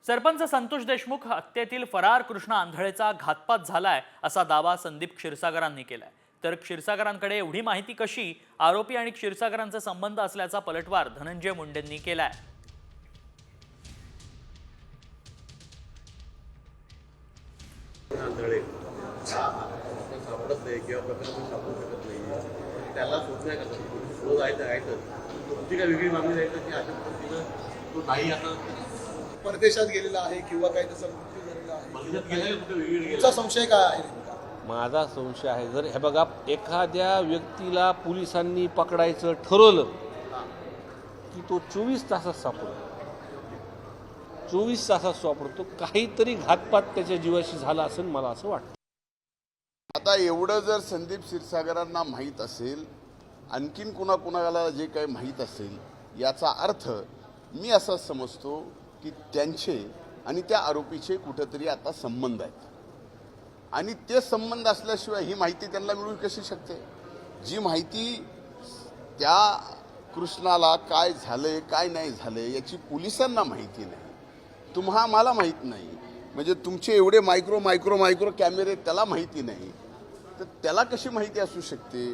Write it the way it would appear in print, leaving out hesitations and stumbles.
सरपंच संतोष देशमुख हत्येतील फरार कृष्णा आंधळेचा घातपात झालाय असा दावा संदीप क्षीरसागरांनी केलाय। तर क्षीरसागरांकडे एवढी माहिती कशी, आरोपी आणि क्षीरसागरांचे संबंध असल्याचा पलटवार धनंजय मुंडेंनी केलाय। आंधळे सापडत नाही किंवा प्रकरण सापडू शकत नाही, त्याला शोधण्या कसं शोध आहे तुमची काय वेगळी मागणी आहे की अशा पद्धतीनं तो नाही आता परदेशात गेलेला आहे किंवा काही तसा मृत्यू झालेला आहे, परदेशात गेला कुठे वेगळी तुमचा संशय काय आहे? माझा संशय आहे, जर हे बघा एखाद्या व्यक्तीला पोलिसांनी पकडायचं ठरवलं की तो 24 तासात सापडतो, 24 तासात सापडतो, काहीतरी घातपात त्याच्या जीवाशी झाला असेल मला असं वाटतं। आता एवढं जर संदीप क्षीरसागरांना माहीत असेल, आणखीन कुणाकुणाला जे काही माहीत असेल, याचा अर्थ मी असा समजतो की त्यांचे आणि त्या आरोपीचे कुठेतरी आता संबंध आहेत आणि ते संबंध असल्याशिवाय ही माहिती त्यांना मिळू कशी शकते? जी माहिती त्या कृष्णाला काय झाले काय नाही झाले याची पोलिसांना माहिती नाही, मला माहीत नाही, म्हणजे तुमचे एवढे मायक्रो कॅमेरे त्याला माहिती नाही, तर त्याला कशी माहिती असू शकते?